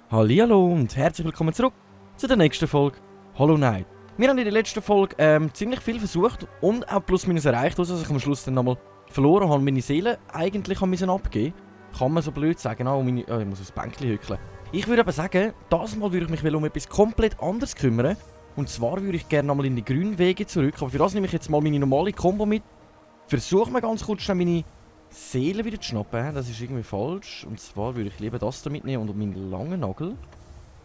Hallihallo und herzlich willkommen zurück zu der nächsten Folge Hollow Knight. Wir haben in der letzten Folge ziemlich viel versucht und auch plus minus erreicht, also ich am Schluss dann nochmal verloren habe, meine Seele eigentlich müssen abgeben. Kann man so blöd sagen, ich muss aufs Bänkchen hückeln. Ich würde aber sagen, das Mal würde ich mich um etwas komplett anderes kümmern. Und zwar würde ich gerne nochmal in die Grünwege zurück, aber für das nehme ich jetzt mal meine normale Combo mit. Versuche mal ganz kurz schnell meine Seele wieder zu schnappen, das ist irgendwie falsch. Und zwar würde ich lieber das da mitnehmen und meinen langen Nagel.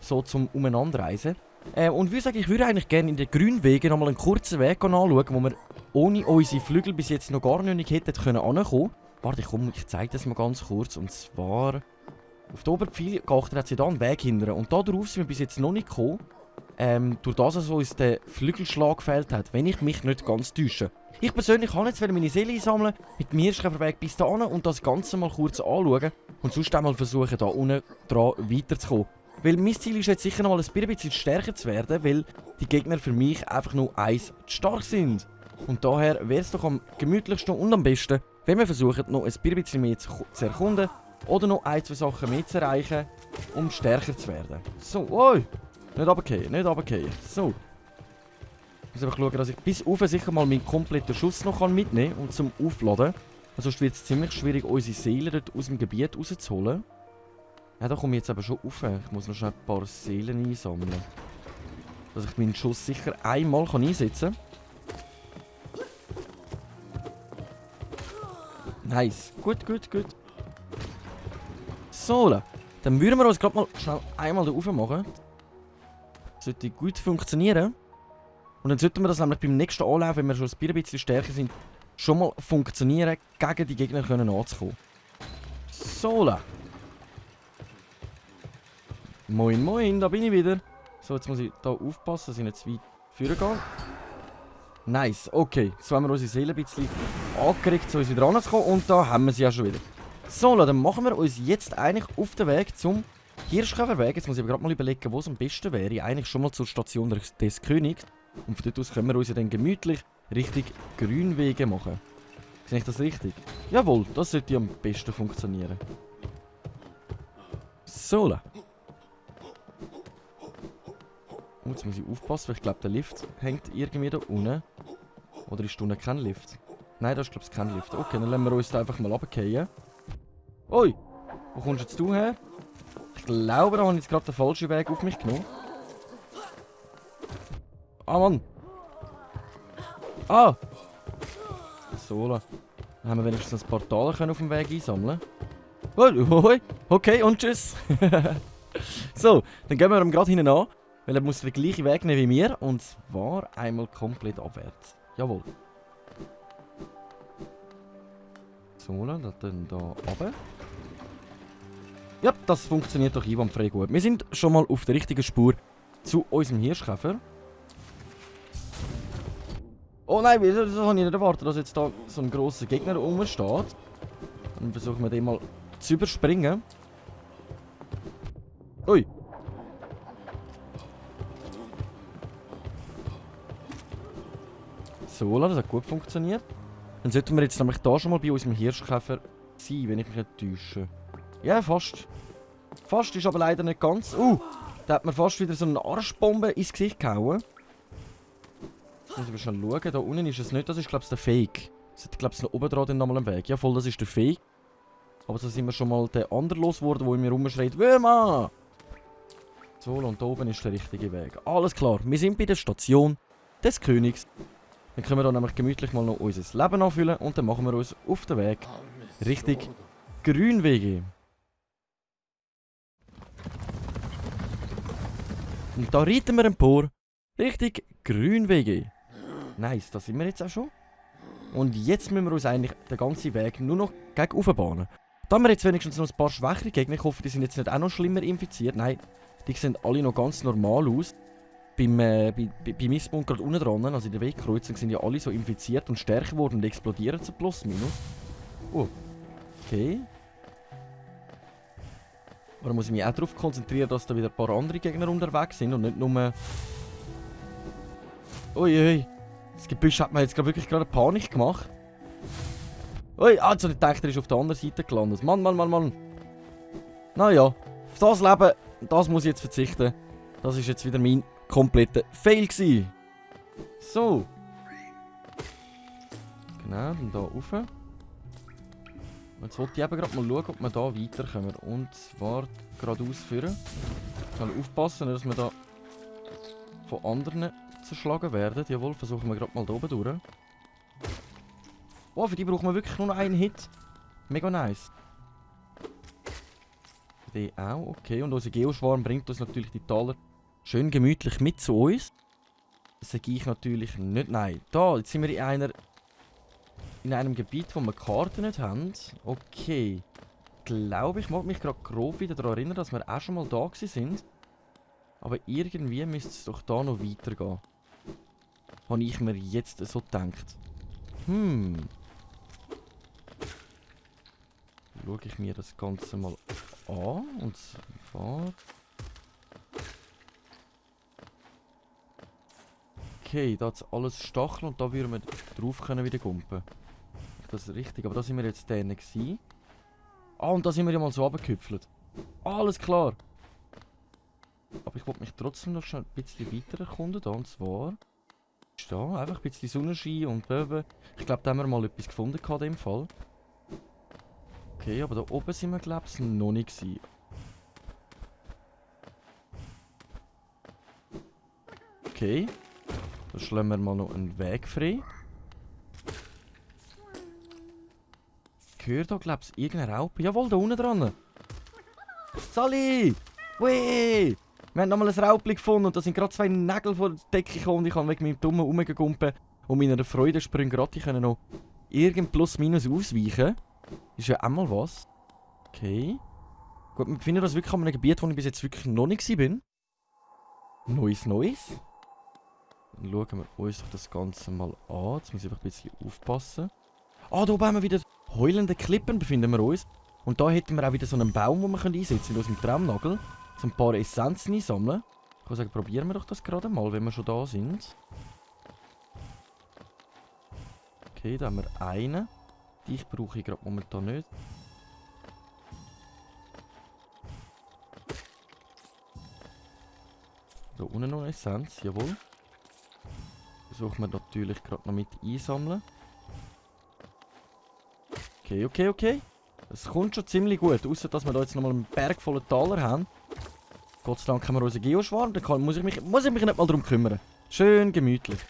So zum Umeinanderreisen. Und würde sagen, ich würde eigentlich gerne in den Grünwegen nochmal einen kurzen Weg anschauen, wo wir ohne unsere Flügel bis jetzt noch gar nicht hätten ankommen können. Warte, ich zeige das mal ganz kurz. Und zwar, auf der Oberpfeil geachtet hat sie da einen Weg hinterher. Und da drauf sind wir bis jetzt noch nicht gekommen. Durch das also uns der Flügelschlag gefehlt hat, wenn ich mich nicht ganz täusche. Ich persönlich kann jetzt meine Seele einsammeln, mit dem Hirschkäferweg bis dahin und das Ganze mal kurz anschauen. Und sonst einmal versuchen, da unten dran weiterzukommen. Weil mein Ziel ist jetzt sicher noch mal ein bisschen stärker zu werden, weil die Gegner für mich einfach nur eins zu stark sind. Und daher wäre es doch am gemütlichsten und am besten, wenn wir versuchen, noch ein bisschen mehr zu erkunden oder noch ein, zwei Sachen mehr zu erreichen, um stärker zu werden. So, oi! Nicht runterfallen, nicht runterfallen. So. Ich muss einfach schauen, dass ich bis auf sicher mal meinen kompletten Schuss noch mitnehmen kann und zum Aufladen. Sonst wird es ziemlich schwierig, unsere Seelen dort aus dem Gebiet rauszuholen. Ja, da komme ich jetzt aber schon rauf. Ich muss noch schnell ein paar Seelen einsammeln. Dass ich meinen Schuss sicher einmal einsetzen kann. Nice. Gut, gut, gut. So, dann würden wir uns gerade mal schnell einmal da rauf machen. Das sollte gut funktionieren. Und dann sollten wir das nämlich beim nächsten Anlauf, wenn wir schon ein bisschen stärker sind, schon mal funktionieren, gegen die Gegner anzukommen. So. Moin, moin, da bin ich wieder. So, jetzt muss ich da aufpassen, dass ich nicht zu weit führen gehe. Nice, okay. So haben wir unsere Seele ein bisschen angeregt, so uns wieder ranzukommen. Und da haben wir sie ja schon wieder. So, dann machen wir uns jetzt eigentlich auf den Weg zum Hirschkäferweg. Jetzt muss ich aber gerade mal überlegen, wo es am besten wäre. Eigentlich schon mal zur Station des Königs. Und von dort aus können wir uns ja dann gemütlich Richtung Grünwege machen. Sehe ich das richtig? Jawohl, das sollte am besten funktionieren. So. Jetzt muss ich aufpassen, weil ich glaube, der Lift hängt irgendwie da unten. Oder ist da unten kein Lift? Nein, da ist glaube ich kein Lift. Okay, dann lassen wir uns da einfach mal runterfallen. Oi! Wo kommst jetzt du her? Ich glaube, da habe ich jetzt gerade den falschen Weg auf mich genommen. Ah, Mann! Ah! So, dann haben wir wenigstens ein paar Taler auf dem Weg einsammeln. Hoi! Okay, und tschüss! So, dann gehen wir ihm gerade hinten an. Weil er muss den gleichen Weg nehmen wie mir. Und zwar einmal komplett abwärts. Jawohl. So, dann da runter. Ja, das funktioniert doch einwandfrei gut. Wir sind schon mal auf der richtigen Spur zu unserem Hirschkäfer. Oh nein, das habe ich nicht erwartet, dass jetzt da so ein grosser Gegner rumsteht. Dann versuchen wir den mal zu überspringen. Ui. So, das hat gut funktioniert. Dann sollten wir jetzt nämlich da schon mal bei unserem Hirschkäfer sein, wenn ich mich nicht täusche. Ja, fast. Fast ist aber leider nicht ganz. Da hat mir fast wieder so eine Arschbombe ins Gesicht gehauen. Jetzt muss ich aber schnell schauen. Da unten ist es nicht. Das ist, glaube ich, der Fake. Das ist, glaube ich, noch oben dran nochmal am Weg. Ja, voll, das ist der Fake. Aber so sind wir schon mal den anderen losgeworden, der in mir rumschreit. Würmer! So, und da oben ist der richtige Weg. Alles klar, wir sind bei der Station des Königs. Dann können wir da nämlich gemütlich mal noch unser Leben anfüllen und dann machen wir uns auf den Weg Richtung Grünwege. Und da reiten wir empor Richtung Grünwege. Nice, da sind wir jetzt auch schon. Und jetzt müssen wir uns eigentlich den ganzen Weg nur noch gegen oben bahnen. Da haben wir jetzt wenigstens noch ein paar schwächere Gegner. Ich hoffe, die sind jetzt nicht auch noch schlimmer infiziert. Nein, die sehen alle noch ganz normal aus. Bei meinem Spawn gerade unten dran, also in der Wegkreuzung, sind ja alle so infiziert und stärker geworden und explodieren zu plus minus. Oh, okay. Aber muss ich mich auch darauf konzentrieren, dass da wieder ein paar andere Gegner unterwegs sind und nicht nur... Uiui. Das Gebüsch hat mir jetzt wirklich gerade Panik gemacht. Ui, also ich dachte, er ist auf der anderen Seite gelandet. Mann, Mann, Mann, Mann. Naja, auf das Leben, das muss ich jetzt verzichten. Das ist jetzt wieder mein kompletter Fail gewesen. So. Genau, dann hier rauf. Jetzt wollte ich eben gerade mal schauen, ob wir hier weiterkommen. Und zwar geradeaus führen. Mal aufpassen, dass wir da von anderen zerschlagen werden. Jawohl, versuchen wir gerade mal hier oben durch. Oh, für die brauchen wir wirklich nur noch einen Hit. Mega nice. Die auch, okay. Und unser Geoschwarm bringt uns natürlich die Taler schön gemütlich mit zu uns. Das sage ich natürlich nicht. Nein, da, jetzt sind wir in einem Gebiet, wo wir Karten nicht haben. Okay. Ich mag mich gerade grob wieder daran erinnern, dass wir auch schon mal da sind. Aber irgendwie müsste es doch da noch weitergehen. Habe ich mir jetzt so gedacht. Schaue ich mir das Ganze mal an. Und zwar... Okay, da ist alles Stachel und da würden wir drauf können wieder gumpen. Das ist richtig, aber da sind wir jetzt drinnen gewesen. Ah, und da sind wir ja mal so runtergehüpfelt. Alles klar. Aber ich wollte mich trotzdem noch schon ein bisschen weiter erkunden. Da, und zwar... Ist da einfach ein bisschen Sonnenschein und Böben. Ich glaube, da haben wir mal etwas gefunden in dem Fall. Okay, aber da oben sind wir, glaube ich, noch nicht gewesen. Okay. Da schlagen wir mal noch einen Weg frei. Ich höre da, glaube ich, irgendeine Raupe. Jawohl, da unten dran. Sally! Weh! Wir haben nochmal ein Raupli gefunden und da sind gerade zwei Nägel vor der Decke gekommen und ich kann wegen meinem dummen Rumgegumpen und meiner Freudensprünge gerade noch irgend plus minus ausweichen. Ist ja einmal was. Okay. Gut, wir befinden uns wirklich an einem Gebiet, wo ich bis jetzt wirklich noch nicht war. Neues. Dann schauen wir uns doch das Ganze mal an. Jetzt muss ich einfach ein bisschen aufpassen. Ah, da oben haben wir wieder heulende Klippen, befinden wir uns. Und da hätten wir auch wieder so einen Baum, den wir einsetzen können, in unserem Traumnagel. So ein paar Essenzen einsammeln. Ich kann sagen, probieren wir doch das gerade mal, wenn wir schon da sind. Okay, da haben wir einen. Die brauche ich gerade momentan nicht. Da unten noch eine Essenz, jawohl. Versuchen wir natürlich gerade noch mit einsammeln. Okay. Es kommt schon ziemlich gut, außer dass wir da jetzt nochmal einen Berg voller Taler haben. Gott sei Dank haben wir unseren Geoschwarm, da muss ich mich nicht mal darum kümmern. Schön gemütlich.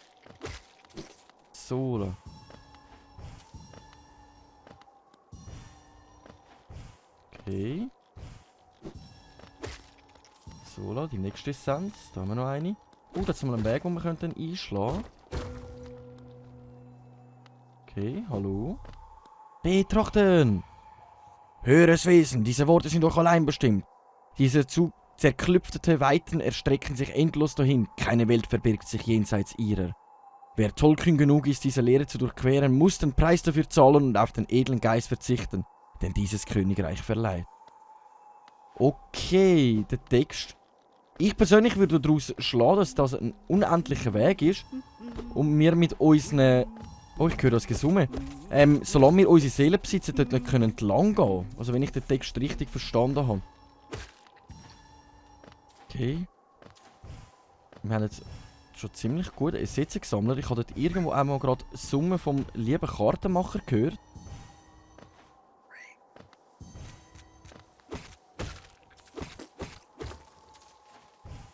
So. Okay. So, die nächste Essenz. Da haben wir noch eine. Da ist mal ein Weg, den wir einschlagen können. Okay, hallo. Betrachten! Höheres Wesen, diese Worte sind doch allein bestimmt. Diese zu zerklüpfte Weiten erstrecken sich endlos dahin. Keine Welt verbirgt sich jenseits ihrer. Wer tollkühn genug ist, diese Leere zu durchqueren, muss den Preis dafür zahlen und auf den edlen Geist verzichten, den dieses Königreich verleiht. Okay, der Text. Ich persönlich würde daraus schlagen, dass das ein unendlicher Weg ist und wir mit unseren... Oh, ich höre das Gesumme. Solange wir unsere Seele besitzen, dort nicht entlang gehen. Also wenn ich den Text richtig verstanden habe. Okay. Wir haben jetzt schon ziemlich gut Essenzen gesammelt. Ich habe dort irgendwo einmal gerade Summe vom lieben Kartenmacher gehört.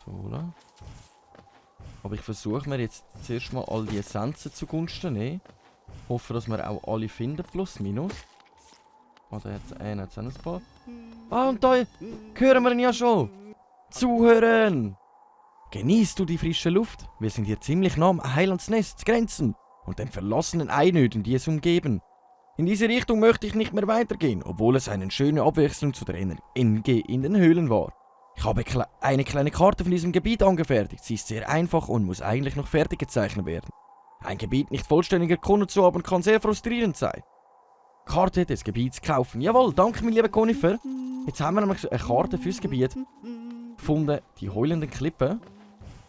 So, aber ich versuche mir jetzt zuerst mal all die Essenzen zugunsten zu nehmen. Hoffe, dass wir auch alle finden, plus minus. Oh, da hat es einen, hat es ein paar. Ah, und da hören wir ihn ja schon. Zuhören! Genießt du die frische Luft? Wir sind hier ziemlich nah am Heilandsnest, Grenzen und den verlassenen Einöden, die es umgeben. In diese Richtung möchte ich nicht mehr weitergehen, obwohl es eine schöne Abwechslung zu der NG in den Höhlen war. Ich habe eine kleine Karte von diesem Gebiet angefertigt. Sie ist sehr einfach und muss eigentlich noch fertig gezeichnet werden. Ein Gebiet nicht vollständig erkundet zu haben, kann sehr frustrierend sein. Karte des Gebiets kaufen. Jawohl, danke mein lieber Konifer. Jetzt haben wir nämlich eine Karte fürs Gebiet gefunden. Die heulenden Klippen.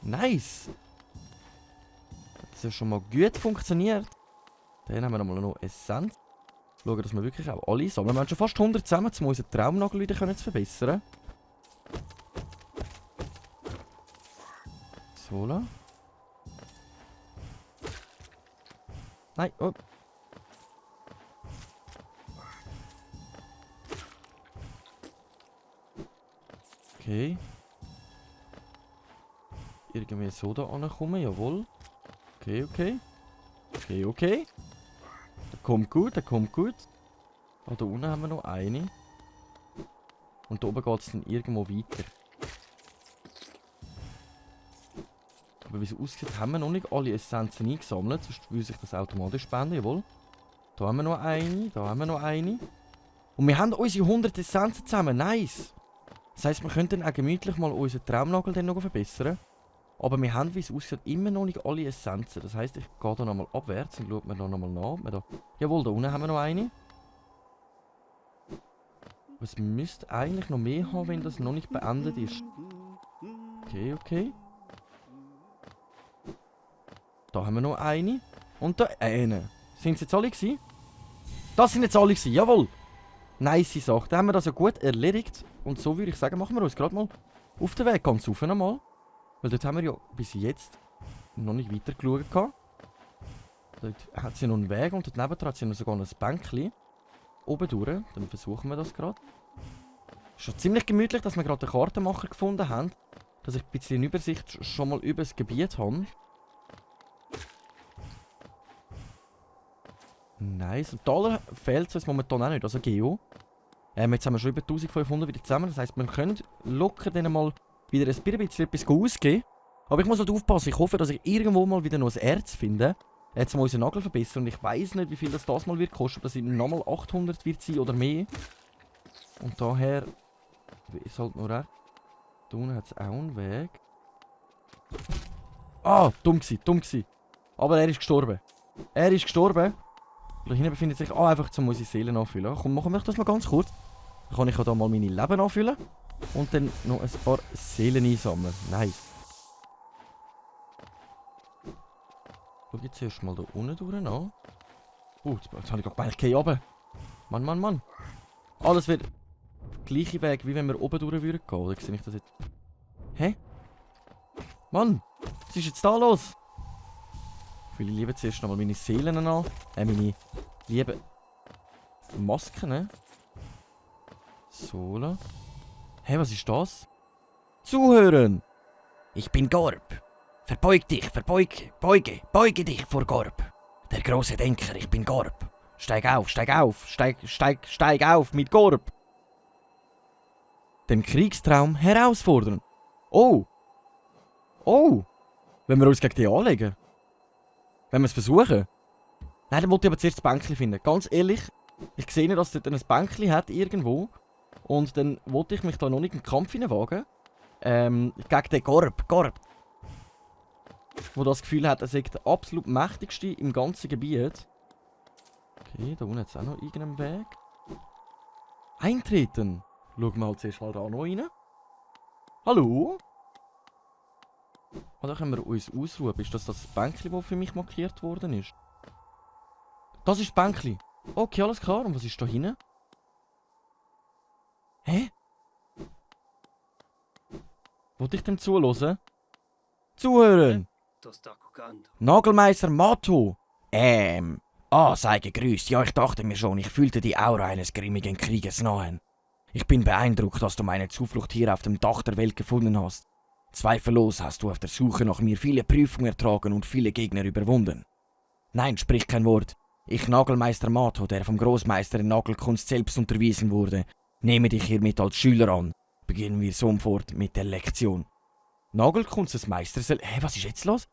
Nice. Das hat schon mal gut funktioniert. Dann haben wir noch Essenz. Schauen, dass wir wirklich auch alle sammeln. Wir haben schon fast 100 zusammen, um unseren Traumnagel wieder zu verbessern. So, la. Nein, oh. Okay. Irgendwie so da ankommen, jawohl. Okay, okay. Okay, okay. Der kommt gut, der kommt gut. Ah, da unten haben wir noch eine. Und da oben geht es dann irgendwo weiter. Aber wie es aussieht, haben wir noch nicht alle Essenzen eingesammelt. Sonst würde sich das automatisch spenden, jawohl. Da haben wir noch eine, da haben wir noch eine. Und wir haben unsere 100 Essenzen zusammen, nice. Das heisst, wir können dann auch gemütlich mal unseren Traumnagel dann noch verbessern. Aber wir haben, wie es aussieht, immer noch nicht alle Essenzen. Das heisst, ich gehe da nochmal abwärts und schaue mir da nochmal nach. Da... Jawohl, da unten haben wir noch eine. Es müsste eigentlich noch mehr haben, wenn das noch nicht beendet ist. Okay, okay. Da haben wir noch eine. Und da eine. Sind es jetzt alle gewesen? Das sind jetzt alle gewesen, jawohl. Nice Sache. Da haben wir das ja gut erledigt. Und so würde ich sagen, machen wir uns gerade mal auf den Weg ganz rauf einmal. Weil dort haben wir ja bis jetzt noch nicht weiter geschaut. Dort hat sie noch einen Weg und dort nebendran hat sie noch sogar ein Bänkchen. Oben durch. Dann versuchen wir das gerade. Schon ziemlich gemütlich, dass wir gerade den Kartenmacher gefunden haben. Dass ich ein bisschen eine Übersicht schon mal über das Gebiet habe. Nice. Und Dollar fehlt es uns momentan auch nicht. Also Geo. Jetzt haben wir schon über 1500 wieder zusammen. Das heisst, wir können locker dann mal wieder ein bisschen etwas ausgeben. Aber ich muss halt aufpassen. Ich hoffe, dass ich irgendwo mal wieder noch ein Erz finde. Jetzt mal unseren Nagel verbessern. Und ich weiss nicht, wie viel das mal wird kosten. Ob das nochmal 800 wird sein oder mehr. Und daher ist halt noch recht. Da unten hat es auch einen Weg. Ah, dumm gewesen. Aber er ist gestorben. Er ist gestorben. Da hinten befindet sich einfach zum unsere Seelen anfüllen. Komm, machen wir das mal ganz kurz. Dann kann ich auch da mal meine Leben anfüllen. Und dann noch ein paar Seelen einsammeln. Nice. Schau jetzt erst mal da unten durch an. Jetzt habe ich gerade gemeint, runter. Mann. Alles wird der gleiche Weg, wie wenn wir oben durch würden gehen. Oder sehe ich das jetzt? Hä? Mann! Was ist jetzt da los? Ich will lieber zuerst noch mal meine Seelen an. Meine lieben Masken, ne? So. Hä, was ist das? Zuhören! Ich bin Gorb. Verbeug dich, beuge dich vor Gorb. Der große Denker, ich bin Gorb. Steig auf mit Gorb. Den Kriegstraum herausfordern. Oh! Wenn wir uns gegen die anlegen? Wenn wir es versuchen? Nein, dann wollte ich aber zuerst das Bänkchen finden. Ganz ehrlich, ich sehe nicht, dass es dort ein Bänkchen hat irgendwo. Und dann wollte ich mich da noch nicht in den Kampf hineinwagen. Gegen den Gorb. Wo das Gefühl hat, er sei der absolut mächtigste im ganzen Gebiet. Okay, da unten hat es auch noch irgendeinen Weg. Eintreten. Schauen wir halt zuerst mal da noch rein. Hallo? Da können wir uns ausruhen. Ist das das Bänkchen, das für mich markiert worden ist? Das ist das Bänkchen. Okay, alles klar. Und was ist da hinten? Hä? Wollte ich dem zuhören? Zuhören! Nagelmeister Mato! Sei gegrüßt. Ja, ich dachte mir schon, ich fühlte die Aura eines grimmigen Krieges nahen. Ich bin beeindruckt, dass du meine Zuflucht hier auf dem Dach der Welt gefunden hast. Zweifellos hast du auf der Suche nach mir viele Prüfungen ertragen und viele Gegner überwunden. Nein, sprich kein Wort. Ich, Nagelmeister Mato, der vom Großmeister in Nagelkunst selbst unterwiesen wurde, nehme dich hiermit als Schüler an. Beginnen wir sofort mit der Lektion. Nagelkunst des Meisters... Hä, was ist jetzt los?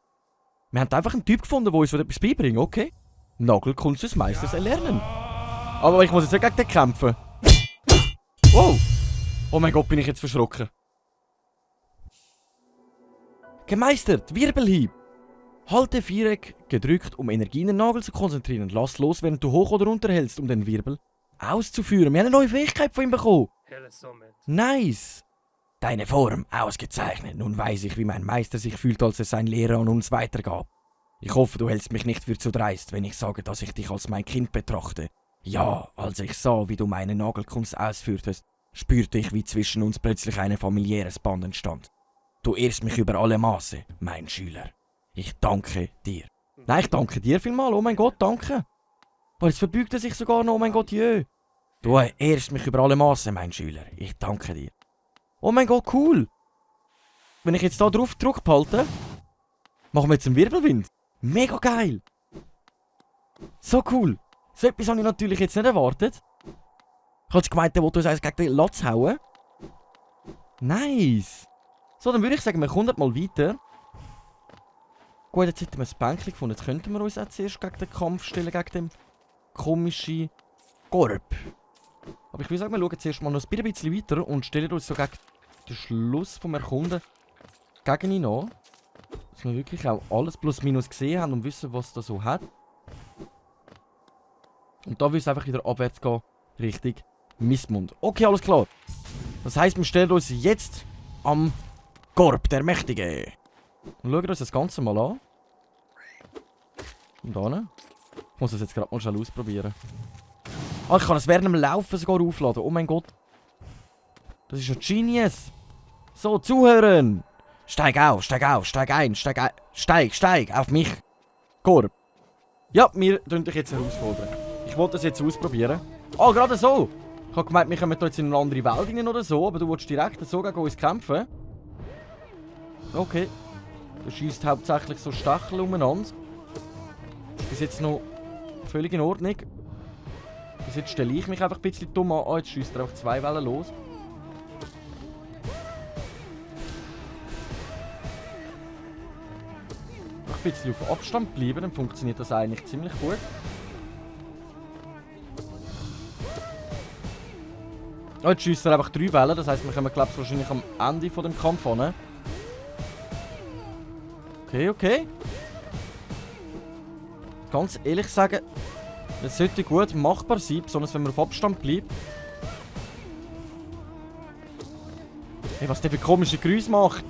Wir haben einfach einen Typ gefunden, der uns etwas beibringen, okay? Nagelkunst des Meisters erlernen. Aber ich muss jetzt nicht gegen den kämpfen. Wow! Oh mein Gott, bin ich jetzt verschrocken. Gemeistert, Wirbelhieb! Halte Viereck gedrückt, um Energie in den Nagel zu konzentrieren. Lass los, während du hoch oder runter hältst, um den Wirbel auszuführen. Wir haben eine neue Fähigkeit von ihm bekommen. Nice! Deine Form, ausgezeichnet. Nun weiß ich, wie mein Meister sich fühlt, als er sein Lehrer an uns weitergab. Ich hoffe, du hältst mich nicht für zu dreist, wenn ich sage, dass ich dich als mein Kind betrachte. Ja, als ich sah, wie du meine Nagelkunst ausführtest, spürte ich, wie zwischen uns plötzlich ein familiäres Band entstand. Du ehrst mich über alle Maße, mein Schüler. Ich danke dir. Nein, ich danke dir vielmals. Oh mein Gott, danke. Oh, jetzt verbeugt er sich sogar noch. Oh mein Gott, jö. Du ehrst mich über alle Maße, mein Schüler. Ich danke dir. Oh mein Gott, cool. Wenn ich jetzt da drauf Druck behalte, machen wir jetzt einen Wirbelwind. Mega geil. So cool. So etwas habe ich natürlich jetzt nicht erwartet. Ich habe jetzt gemeint, der will uns eins gegen den Latz hauen. Nice. So, dann würde ich sagen, wir kommen mal weiter. Gut, jetzt hätten wir ein Bänkchen gefunden. Jetzt könnten wir uns auch zuerst gegen den Kampf stellen, gegen den komischen Korb. Aber ich würde sagen, wir schauen zuerst mal noch ein bisschen weiter und stellen uns so gegen den Schluss vom Erkunden gegen ihn an. Dass wir wirklich auch alles plus minus gesehen haben und wissen, was da so hat. Und da will es einfach wieder abwärts gehen, Richtung Mistmund. Okay, alles klar. Das heisst, wir stellen uns jetzt am Korb der Mächtige. Und schauen uns das Ganze mal an. Und dann. Ich muss das jetzt gerade mal schnell ausprobieren. Ah, ich kann das während dem Laufen sogar aufladen. Oh mein Gott. Das ist ja genius. So, zuhören. Steig auf, steig ein, steig auf mich. Korb. Ja, wir tun dich jetzt herausfordern. Ich wollte das jetzt ausprobieren. Ah, gerade so. Ich habe gemeint, wir kommen jetzt in eine andere Welt rein oder so, aber du willst direkt so gegen uns kämpfen. Okay. Du schießt hauptsächlich so Stachel umeinander. Bis jetzt noch völlig in Ordnung. Bis jetzt stelle ich mich einfach ein bisschen dumm an. Ah, jetzt schießt er auch 2 Wellen los. Ein bisschen auf Abstand bleiben, dann funktioniert das eigentlich ziemlich gut. Oh, jetzt schießt er einfach 3 Wellen, das heisst, wir kommen, glaube ich, wahrscheinlich am Ende von dem Kampf an. Okay, okay. Ganz ehrlich sagen, das sollte gut machbar sein, besonders wenn man auf Abstand bleibt. Hey, was der für komische Geräusche macht.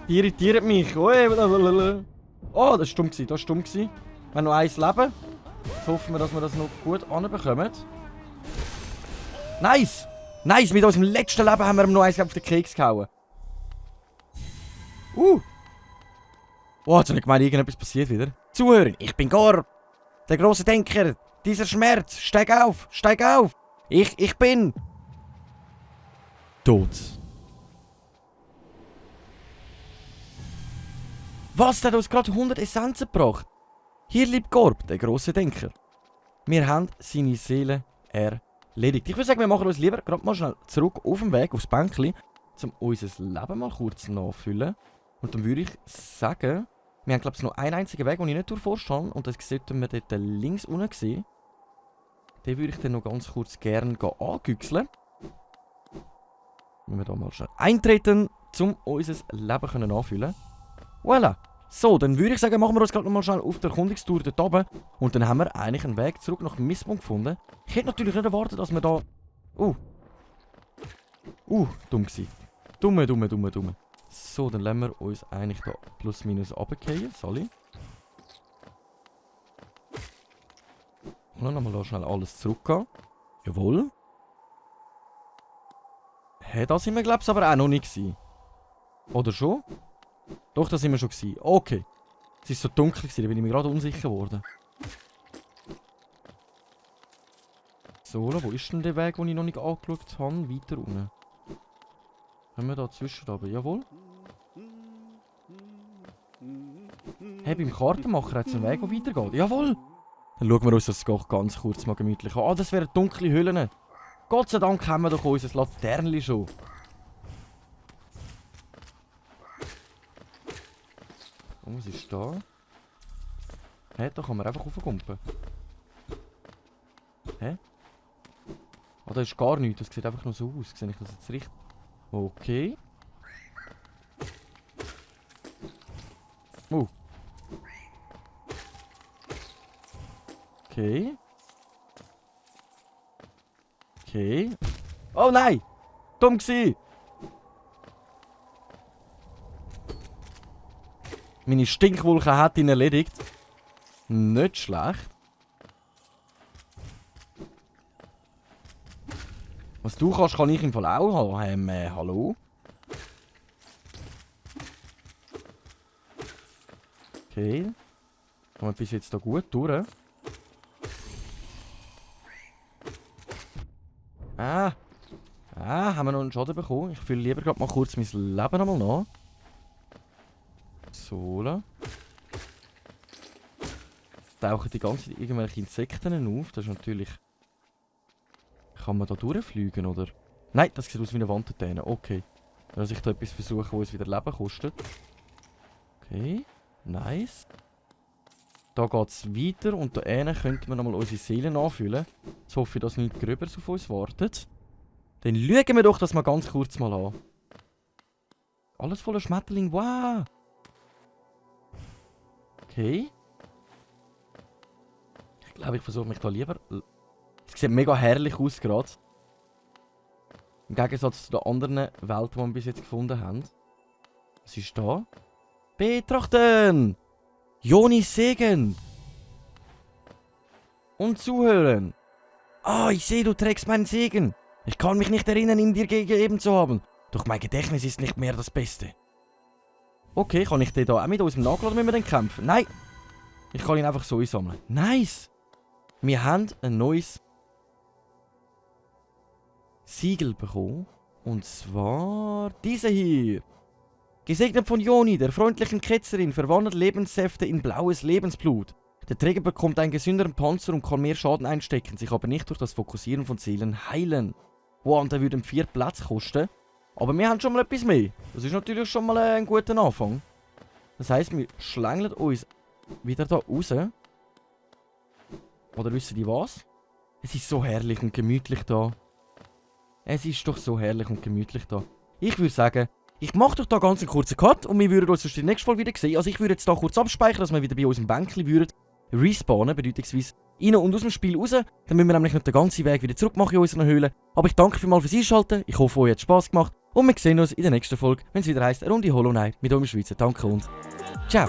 Die irritiert mich. Oh, das war stumm, das war stumm. Wir haben noch 1 Leben. Jetzt hoffen wir, dass wir das noch gut anbekommen. Nice! Nice, mit unserem letzten Leben haben wir ihm noch 1 auf den Keks gehauen. Oh, jetzt habe ich gemeint, irgendetwas passiert wieder. Zuhören, ich bin Gorb, der große Denker. Dieser Schmerz, steig auf, steig auf. Ich bin... tot. Was, der hat uns gerade 100 Essenzen gebracht. Hier liegt Gorb, der große Denker. Wir haben seine Seele erledigt. Ich würde sagen, wir machen uns lieber gerade mal schnell zurück auf dem Weg, aufs Bänkchen, um unser Leben mal kurz nachzufüllen. Und dann würde ich sagen, wir haben glaube ich noch einen einzigen Weg, den ich nicht durchforscht habe. Und das sollten wir dort links unten sehen. Den würde ich dann noch ganz kurz gerne angüchseln. Wenn wir da mal schnell eintreten, um unser Leben anfüllen. Voilà. So, dann würde ich sagen, machen wir uns gerade noch mal schnell auf der Erkundungstour dort oben. Und dann haben wir eigentlich einen Weg zurück nach Mistmund gefunden. Ich hätte natürlich nicht erwartet, dass wir da... dumm gewesen. Dumme. So, dann lassen wir uns eigentlich da plus minus runterfallen. Sorry. Und dann nochmal schnell alles zurückgehen. Jawohl. Hey, da sind wir, glaube ich, aber auch noch nicht gewesen. Oder schon? Doch, da sind wir schon gewesen. Okay. Es ist so dunkel gewesen, da bin ich mir gerade unsicher geworden. So, wo ist denn der Weg, den ich noch nicht angeschaut habe? Weiter unten. Haben wir da zwischen oben? Jawohl. Hey, beim Kartenmacher hat es einen Weg, der weitergeht. Jawohl! Dann schauen wir uns das ganz kurz mal gemütlich an. Ah, das wären dunkle Höhlen. Gott sei Dank haben wir doch unser Laternchen schon. Oh, was ist da? Hä, da kann man einfach raufkumpen. Hä? Ah, da ist gar nichts. Das sieht einfach nur so aus. Sehe ich das jetzt richtig? Okay. Okay. Okay. Oh nein! Dumm gsi! Meine Stinkwolke hat ihn erledigt. Nicht schlecht. Was du kannst, kann ich im Fall auch haben. Hallo? Okay. Kommen wir bis jetzt da gut durch. Haben wir noch einen Schaden bekommen? Ich fühle lieber gerade mal kurz mein Leben einmal nach. So. Tauchen die ganze Zeit irgendwelche Insekten auf. Das ist natürlich... Kann man da durchfliegen, oder? Nein, das sieht aus wie eine Wandantenne. Okay. Dass ich da etwas versuche, wo es wieder Leben kostet. Okay. Nice. Da geht es weiter und da hinten könnten wir nochmal unsere Seelen anfüllen. Jetzt hoffe ich, dass nichts Gröberes auf uns wartet. Dann schauen wir doch das mal ganz kurz mal an. Alles voller Schmetterling, wow! Okay. Ich glaube, ich versuche mich da lieber... Es sieht mega herrlich aus gerade. Im Gegensatz zu den anderen Welten, die wir bis jetzt gefunden haben. Was ist da? Betrachten! Jonis Segen! Und zuhören! Ah, ich sehe, du trägst meinen Segen! Ich kann mich nicht erinnern, ihn dir gegeben zu haben. Doch mein Gedächtnis ist nicht mehr das Beste. Okay, kann ich den da auch mit unserem nachladen, wenn wir den kämpfen? Nein! Ich kann ihn einfach so einsammeln. Nice! Wir haben ein neues Siegel bekommen. Und zwar diese hier. Gesegnet von Joni, der freundlichen Ketzerin, verwandelt Lebenssäfte in blaues Lebensblut. Der Träger bekommt einen gesünderen Panzer und kann mehr Schaden einstecken, sich aber nicht durch das Fokussieren von Seelen heilen. Wow, und der würde 4 Plätze kosten. Aber wir haben schon mal etwas mehr. Das ist natürlich schon mal ein guter Anfang. Das heisst, wir schlängeln uns wieder da raus. Oder wissen die was? Es ist so herrlich und gemütlich da. Es ist doch so herrlich und gemütlich da. Ich würde sagen, ich mache doch da ganz einen kurzen Cut und wir würden uns sonst in der nächsten Folge wieder sehen. Also ich würde jetzt da kurz abspeichern, dass wir wieder bei uns im Bänkchen würden respawnen, bedeutungsweise rein und aus dem Spiel raus. Dann müssen wir nämlich nicht den ganzen Weg wieder zurück machen in unseren Höhlen. Aber ich danke vielmals fürs Einschalten. Ich hoffe, euch hat Spass gemacht. Und wir sehen uns in der nächsten Folge, wenn es wieder heisst, eine Runde Hollow Knight mit eurem Schweizer. Danke und ciao.